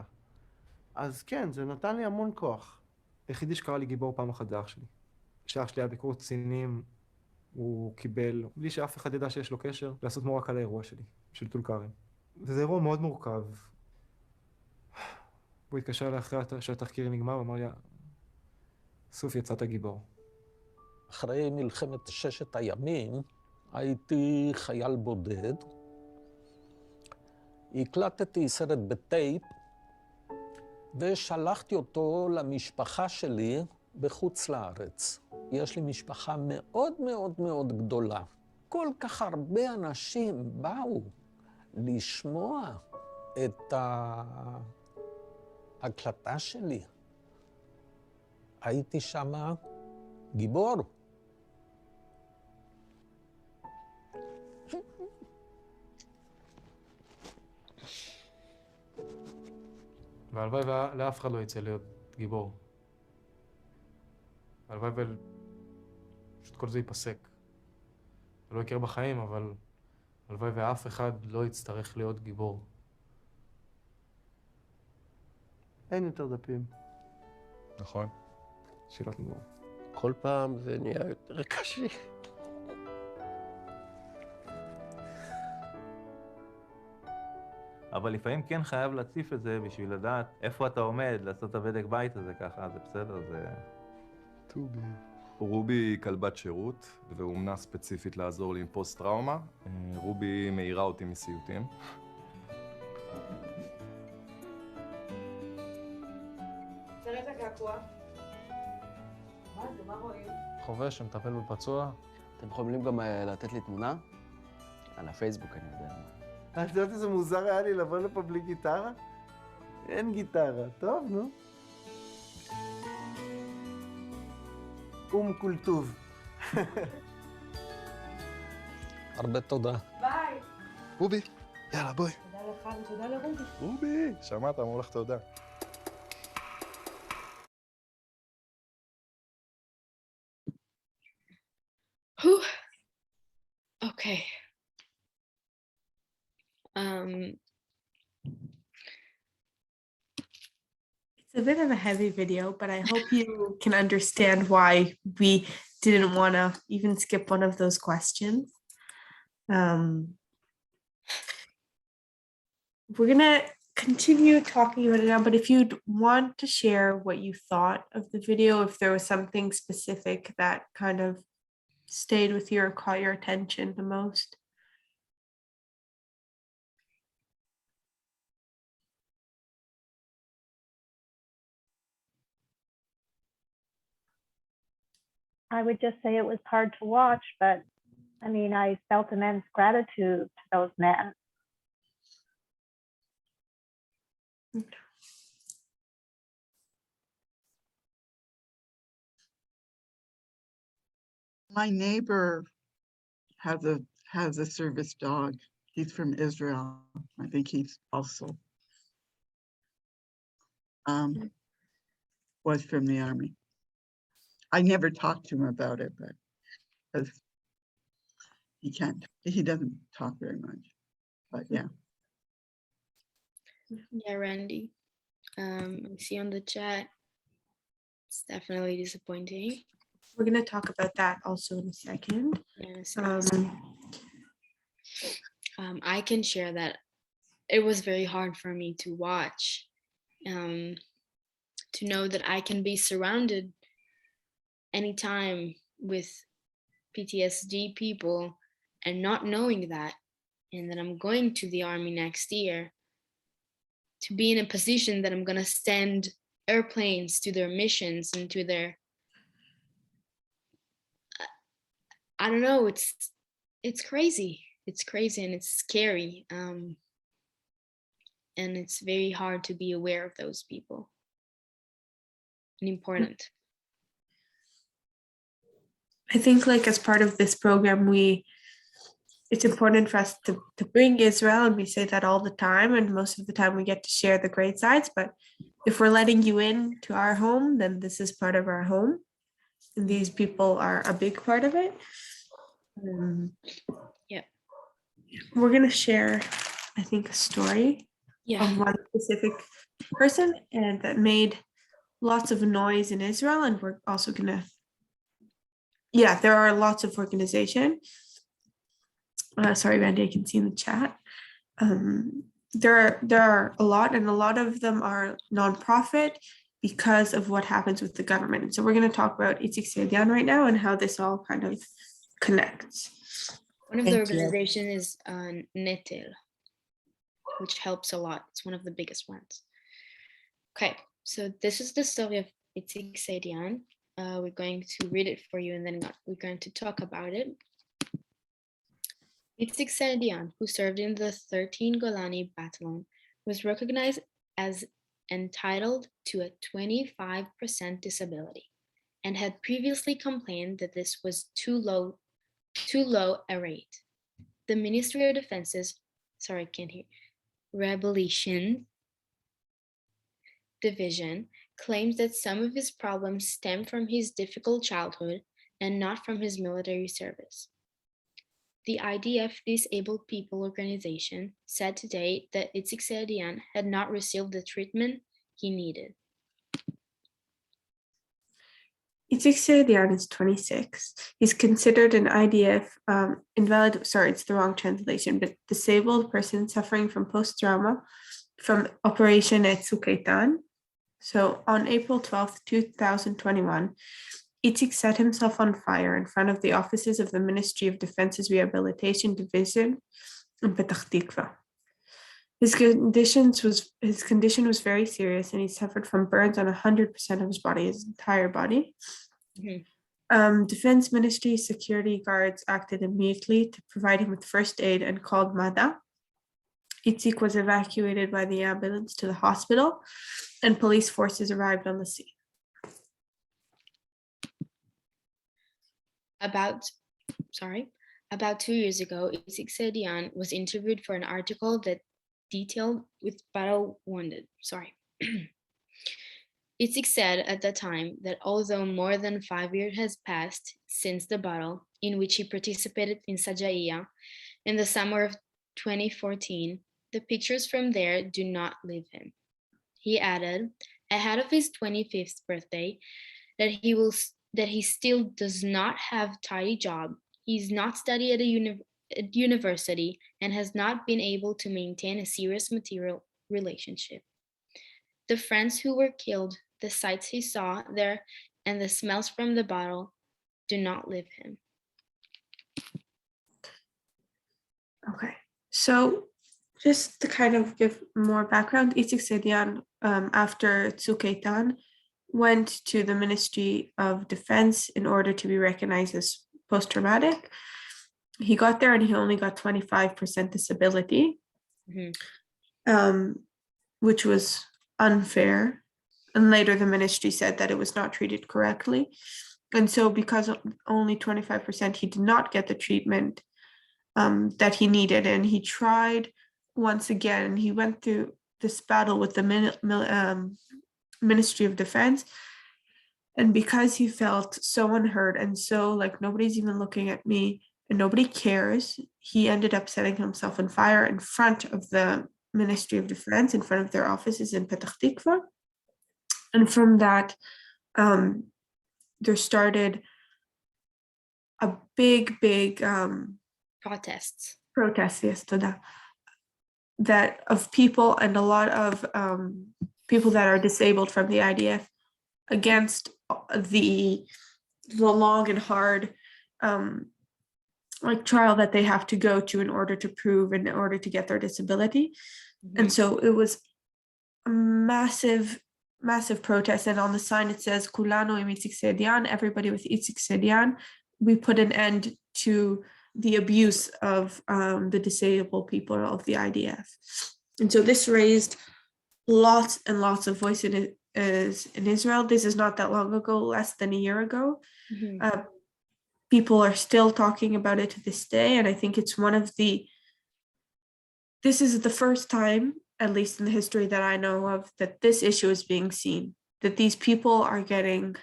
אז כן, זה נתן לי המון כוח. היחידי שקרא לי גיבור פעם אחת זה אח שלי. כשאח שלי היה ביקור קצינים, הוא קיבל, בלי שאף אחד ידע שיש לו קשר, לעשות מורק על האירוע שלי, של טול כרם. וזה אירוע מאוד מורכב. הוא התקשר אליי אחרי שהתחקיר נגמר ואמר לי, סוף, יצאת גיבור. אחרי מלחמת 6 הימים הייתי חייל בודד. הקלטתי סרט בטייפ ושלחתי אותו למשפחה שלי בחוץ לארץ. יש לי משפחה מאוד מאוד מאוד גדולה. כל כך הרבה אנשים באו לשמוע את ההקלטה שלי. הייתי שמה גיבור. והלוואי לאף אחד לא יצא להיות גיבור. הלוואי פשוט כל זה ייפסק. זה לא יקרה בחיים, אבל הלוואי ואף אחד לא יצטרך להיות גיבור. אין יותר דפים. נכון. שאלות גיבור. כל פעם זה נהיה יותר קשה. אבל לפעמים כן חייב להציף את זה בשביל לדעת איפה אתה עומד, לעשות את הבדק בית הזה ככה, זה בסדר, זה... טובי. רובי היא כלבת שירות, והומנה ספציפית לעזור לי עם פוסט-טראומה. רובי מעירה אותי מסיוטים. תראה את הקעקוע. מה זה, מה רואים? חובש שמטפל בפצוע. אתם יכולים גם לתת לי תמונה? על הפייסבוק, אני יודע מה. את יודעת איזה מוזר היה לי לבוא לפה בלי גיטרה? אין גיטרה. טוב, נו. כל טוב. הרבה תודה. ביי. רובי, יאללה, בואי. תודה לך ותודה לרובי. רובי, שמעת, אמרו לך תודה. Okay. It's a bit of a heavy video, but I hope you can understand why we didn't want to even skip one of those questions. We're going to continue talking about it now, but if you'd want to share what you thought of the video, if there was something specific that kind of stayed with you or caught your attention the most. I would just say it was hard to watch, but I mean, I felt immense gratitude to those men. My neighbor has a service dog. He's from Israel. I think he's also was from the army. I never talked to him about it, but because he doesn't talk very much. But yeah. Yeah, Randy. I see on the chat. It's definitely disappointing. We're going to talk about that also in a second. I can share that it was very hard for me to watch, to know that I can be surrounded anytime with PTSD people and not knowing that, and that I'm going to the army next year, to be in a position that I'm going to send airplanes to their missions and to their, I don't know, it's crazy. It's crazy and it's scary. And it's very hard to be aware of those people. And important. I think like as part of this program, it's important for us to bring Israel, and we say that all the time, and most of the time we get to share the great sides, but if we're letting you in to our home, then this is part of our home, and these people are a big part of it. Yeah. We're going to share, I think, a story of one specific person and that made lots of noise in Israel, and we're also going to, there are lots of organization. Sorry, Randy, I can see in the chat. There are a lot, and a lot of them are nonprofit because of what happens with the government. And so we're going to talk about Itzik Sedian right now and how this all kind of connects. One of the organization is Netel, which helps a lot. It's one of the biggest ones. Okay, so this is the story of Itzik Sedian. We're going to read it for you, and then we're going to talk about it. Itzik Sedian, who served in the 13 Golani Battalion, was recognized as entitled to a 25% disability and had previously complained that this was too low a rate. The Ministry of Defense's, Rebellion Division claims that some of his problems stem from his difficult childhood and not from his military service. The IDF Disabled People Organization said today that Itzik Sedian had not received the treatment he needed. Itzik Sedian is 26. He's considered an IDF it's the wrong translation, but disabled person suffering from post-trauma from Operation Tzuk Eitan. So on April 12th, 2021, Itzik set himself on fire in front of the offices of the Ministry of Defense's Rehabilitation Division in Petah Tikva. His condition was very serious, and he suffered from burns on 100% of his body, his entire body. Mm-hmm. Defense Ministry security guards acted immediately to provide him with first aid and called Mada. Itzik was evacuated by the ambulance to the hospital, and police forces arrived on the scene. About 2 years ago, Itzik Sedian was interviewed for an article that detailed with battle wounded. Itzik said at the time that although more than 5 years has passed since the battle in which he participated in Sajaiya in the summer of 2014, the pictures from there do not leave him. He added, ahead of his 25th birthday, that he still does not have a tidy job. He's not studied at a university and has not been able to maintain a serious material relationship. The friends who were killed, the sights he saw there, and the smells from the bottle do not leave him. Okay, so just to kind of give more background, Itzik Sedian, after Tzuk Eitan, went to the Ministry of Defense in order to be recognized as post-traumatic. he got there and he only got 25% disability, which was unfair. And later the ministry said that it was not treated correctly. And so because only 25%, he did not get the treatment that he needed. And he tried once again. He went through this battle with the Ministry of Defense. And because he felt so unheard and so like nobody's even looking at me and nobody cares, he ended up setting himself on fire in front of the Ministry of Defense, in front of their offices in Petah Tikva. And from that, there started a big protests. Yes, that of people, and a lot of people that are disabled from the IDF against the long and hard like trial that they have to go to in order to prove, in order to get their disability. And so it was a massive protest, and on the sign it says Kulano im Itzik Sedian, everybody with Itzik Sedian. We put an end to the abuse of the disabled people of the IDF. And so this raised lots and lots of voice in Israel. This is not that long ago, less than a year ago. People are still talking about it to this day, and I think it's this is the first time, at least in the history that I know of, that this issue is being seen, that these people are getting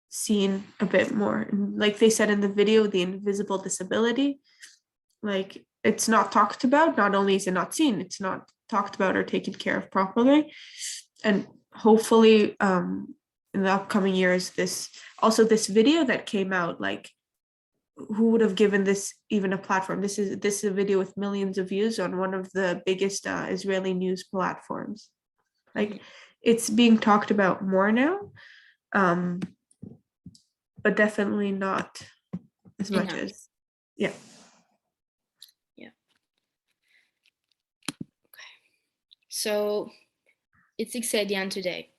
seen a bit more. And like they said in the video, the invisible disability, like it's not talked about. Not only is it not seen, it's not talked about or taken care of properly. And hopefully in the upcoming years, this video that came out, like who would have given this even a platform? This is a video with millions of views on one of the biggest Israeli news platforms. Like it's being talked about more now, but definitely not as much as, yeah. Okay. So Itzik Sedian today.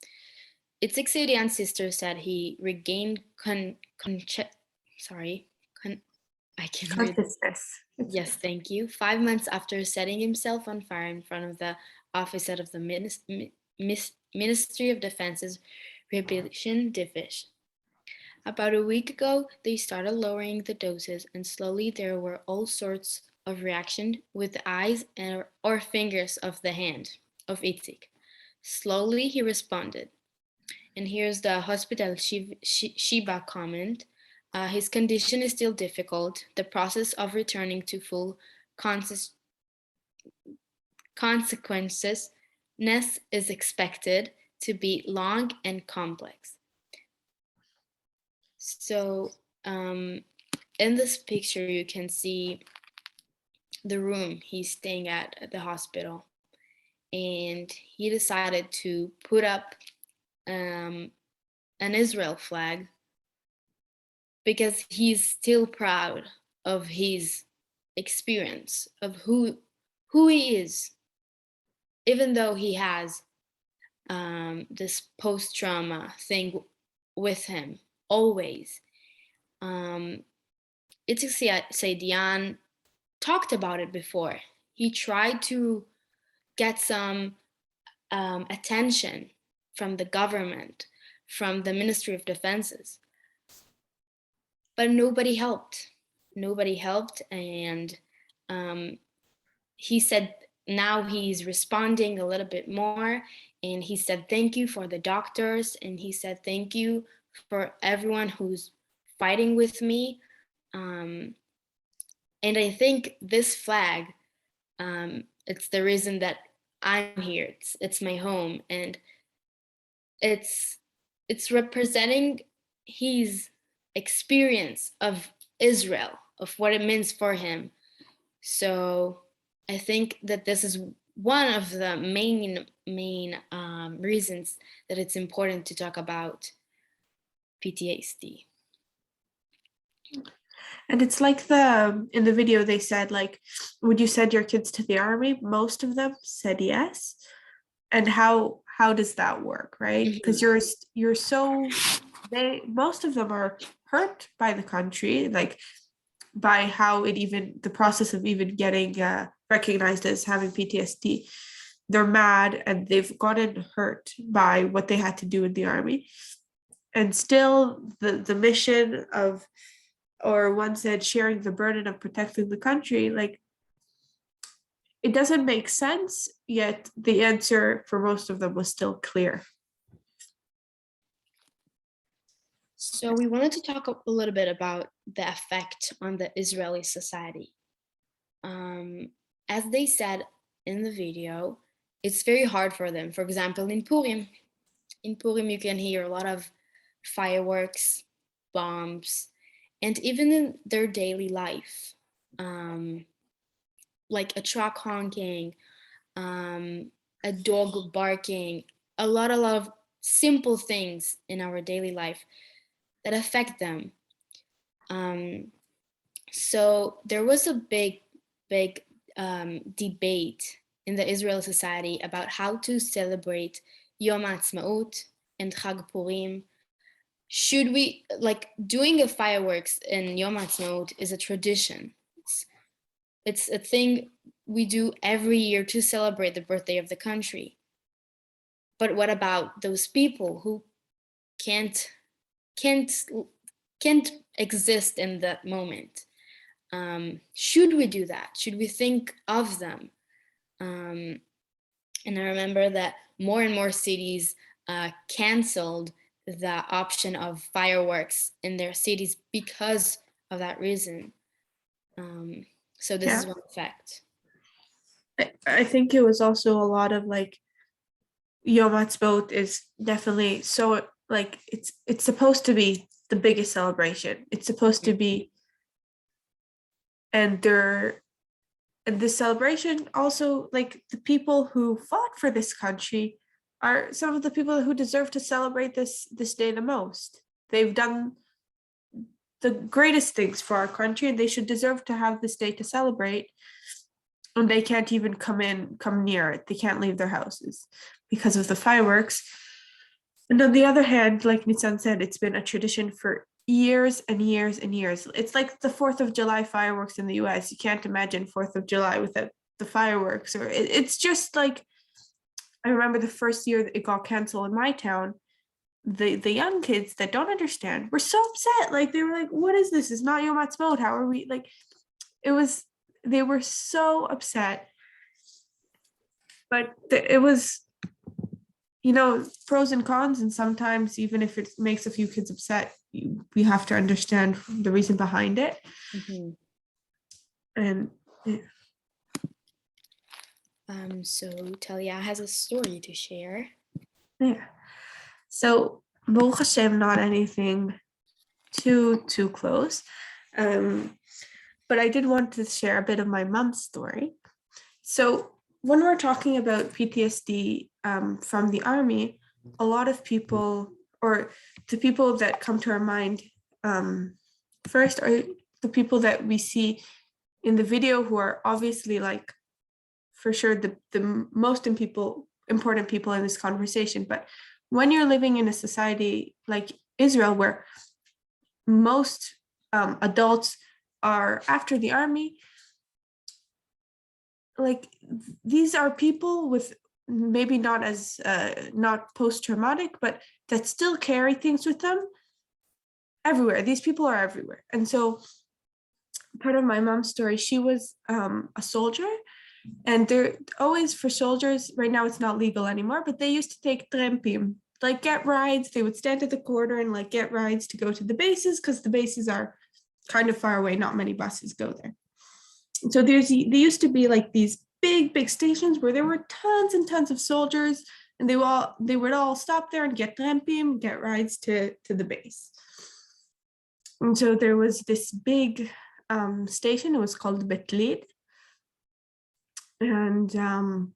Itzik Sedian's sister said he regained I can read this. Yes, thank you. 5 months after setting himself on fire in front of the office of the Ministry of Defense's Rehabilitation Division. About a week ago, they started lowering the doses, and slowly there were all sorts of reaction with the eyes or fingers of the hand of Itzik. Slowly he responded. And here's the hospital Shiba comment. His condition is still difficult. The process of returning to full consequences is expected to be long and complex. So in this picture, you can see the room he's staying at the hospital. And he decided to put up an Israel flag because he's still proud of his experience, of who he is, even though he has this post-trauma thing with him always. Itzik Sedian talked about it before. He tried to get some attention from the government, from the Ministry of Defenses. But nobody helped. And he said now he's responding a little bit more. And he said thank you for the doctors. And he said thank you for everyone who's fighting with me. And I think this flag, it's the reason that I'm here. It's my home. And it's representing his experience of Israel, of what it means for him. So I think that this is one of the main reasons that it's important to talk about PTSD. And it's like in the video they said, like, would you send your kids to the army? Most of them said yes. And how does that work, right? Because most of them are hurt by the country. Like by how the process of even getting recognized as having PTSD. They're mad and they've gotten hurt by what they had to do in the army. And still the mission of, or one said, sharing the burden of protecting the country, like, it doesn't make sense, yet the answer for most of them was still clear. So we wanted to talk a little bit about the effect on the Israeli society. As they said in the video, it's very hard for them. For example, in Purim you can hear a lot of fireworks, bombs, and even in their daily life, like a truck honking, a dog barking, a lot of simple things in our daily life that affect them. So there was a big debate in the Israeli society about how to celebrate Yom HaAtzmaut and Chag Purim. Should we, like, doing a fireworks in Yom HaAtzmaut is a tradition. It's a thing we do every year to celebrate the birthday of the country. But what about those people who can't exist in that moment? Should we do that? Should we think of them? And I remember that more and more cities canceled the option of fireworks in their cities because of that reason. So this is one effect. I think it was also a lot of, like, Yom HaAtzmaut is definitely so, like, it's supposed to be the biggest celebration. It's supposed to be, and this celebration also, like, the people who fought for this country are some of the people who deserve to celebrate this day the most. They've done the greatest things for our country, and they should deserve to have this day to celebrate. And they can't even come near it. They can't leave their houses because of the fireworks. And on the other hand, like Nitzan said, it's been a tradition for years and years and years. It's like the 4th of July fireworks in the US. You can't imagine 4th of July without the fireworks. Or it's just like, I remember the first year that it got canceled in my town, the young kids that don't understand were so upset. Like, they were like, what is this? It's not Yom HaAtzmaut. How are we, like, they were so upset. But it was, pros and cons, and sometimes even if it makes a few kids upset, we have to understand the reason behind it. Mm-hmm. And so Talia has a story to share. Yeah. So Baruch Hashem, not anything too close. But I did want to share a bit of my mom's story. So when we're talking about PTSD from the army, a lot of people, or the people that come to our mind first, are the people that we see in the video, who are obviously, like, for sure the most important people in this conversation. But when you're living in a society like Israel, where most adults are after the army, like, these are people with maybe not as not post-traumatic, but that still carry things with them everywhere. These people are everywhere. And so part of my mom's story, she was a soldier, and they're always, for soldiers, right now it's not legal anymore, but they used to take trampim, like, get rides. They would stand at the corner and, like, get rides to go to the bases, because the bases are kind of far away. Not many buses go there. So there used to be, like, these big stations where there were tons and tons of soldiers, and they would all stop there and get trampim, get rides to the base. And so there was this big station. It was called Betlid. And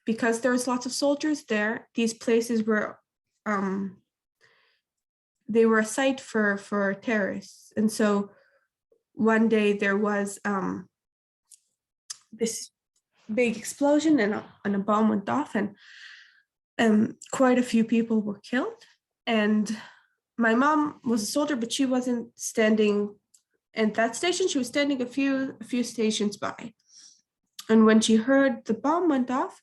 because there was lots of soldiers there, these places were they were a site for terrorists. And so one day there was this big explosion, and a bomb went off, and quite a few people were killed. And my mom was a soldier, but she wasn't standing at that station. She was standing a few stations by. And when she heard the bomb went off,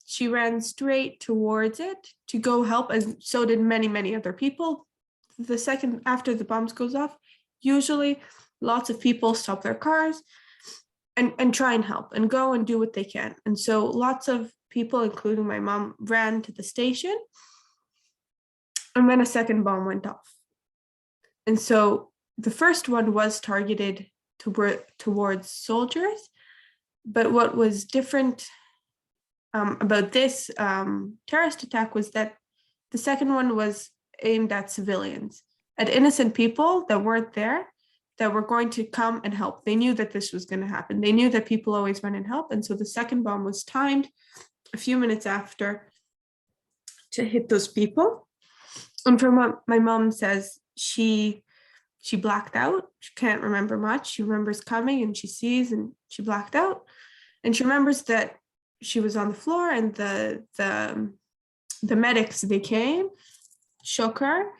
she ran straight towards it to go help, and so did many, many other people. The second after the bombs goes off, usually lots of people stop their cars and try and help and go and do what they can. And so lots of people, including my mom, ran to the station. And then a second bomb went off. And so the first one was targeted towards soldiers. But what was different about this terrorist attack was that the second one was aimed at civilians, at innocent people that weren't there, that were going to come and help. They knew that this was going to happen. They knew that people always run and help. And so the second bomb was timed a few minutes after to hit those people. And from what my mom says, she blacked out. She can't remember much. She remembers coming and she sees, and she blacked out. And she remembers that she was on the floor, and the medics, they came, shook her.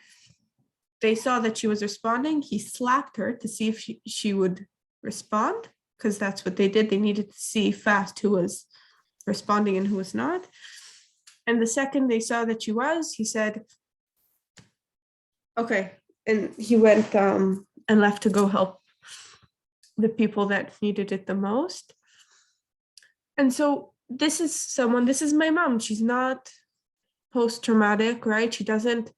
They saw that she was responding. He slapped her to see if she would respond, because that's what they did. They needed to see fast who was responding and who was not. And the second they saw that she was, he said, okay. And he went and left to go help the people that needed it the most. And so this is my mom. She's not post-traumatic, right? She doesn't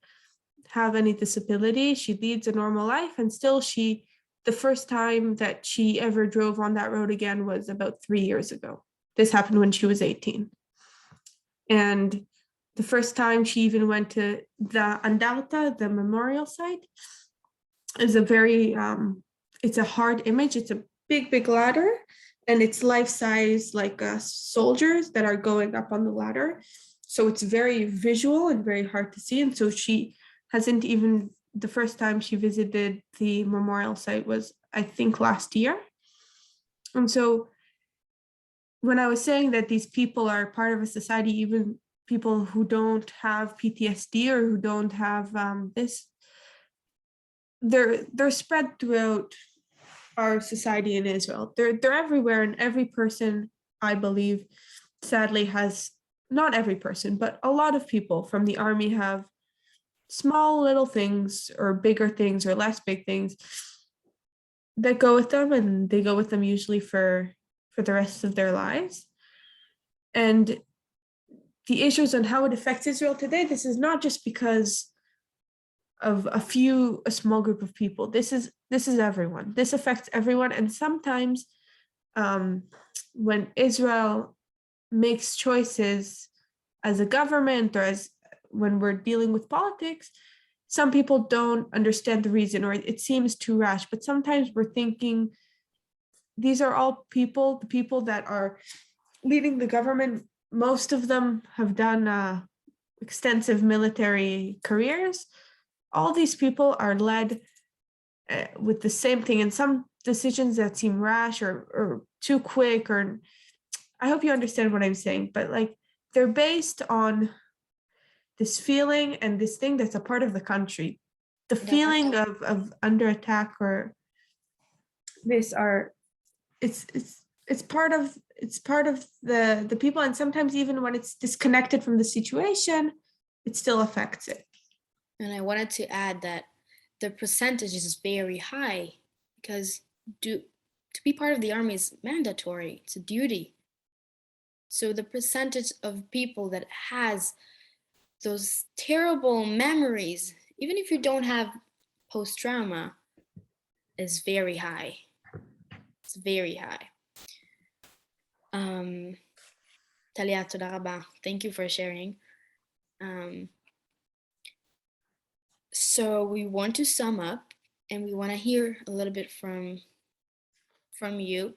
have any disability. She leads a normal life. And still the first time that she ever drove on that road again was about 3 years ago. This happened when she was 18. And the first time she even went to the Andarta, the memorial site, is a very, it's a hard image. It's a big, big ladder, and it's life-size, like soldiers that are going up on the ladder. So it's very visual and very hard to see. And so she hasn't even, the first time she visited the memorial site was, I think, last year. And so when I was saying that these people are part of a society, even people who don't have PTSD or who don't have this, they're spread throughout our society in Israel. They're everywhere, and every person, I believe, sadly has, not every person, but a lot of people from the army have small little things or bigger things or less big things that go with them, and they go with them usually for the rest of their lives. And the issues on how it affects Israel today, this is not just because of a small group of people. This is everyone. This affects everyone. And sometimes when Israel makes choices as a government, or as when we're dealing with politics, some people don't understand the reason, or it seems too rash. But sometimes we're thinking, these are all people, the people that are leading the government, most of them have done extensive military careers. All these people are led with the same thing, and some decisions that seem rash or too quick, or I hope you understand what I'm saying, but like they're based on this feeling and this thing that's a part of the country. The feeling of under attack, or this are, it's part of the people, and sometimes even when it's disconnected from the situation, it still affects it. And I wanted to add that the percentage is very high, because to be part of the army is mandatory. It's a duty. So the percentage of people that has those terrible memories, even if you don't have post-trauma, is very high. It's very high. Talia, toda rabba. Thank you for sharing. So we want to sum up, and we want to hear a little bit from you.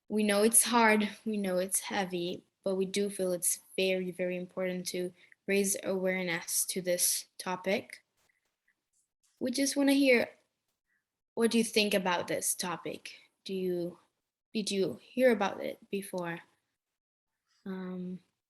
We know it's hard, we know it's heavy, but we do feel it's very, very important to raise awareness to this topic. We just want to hear, what do you think about this topic? Did you hear about it before?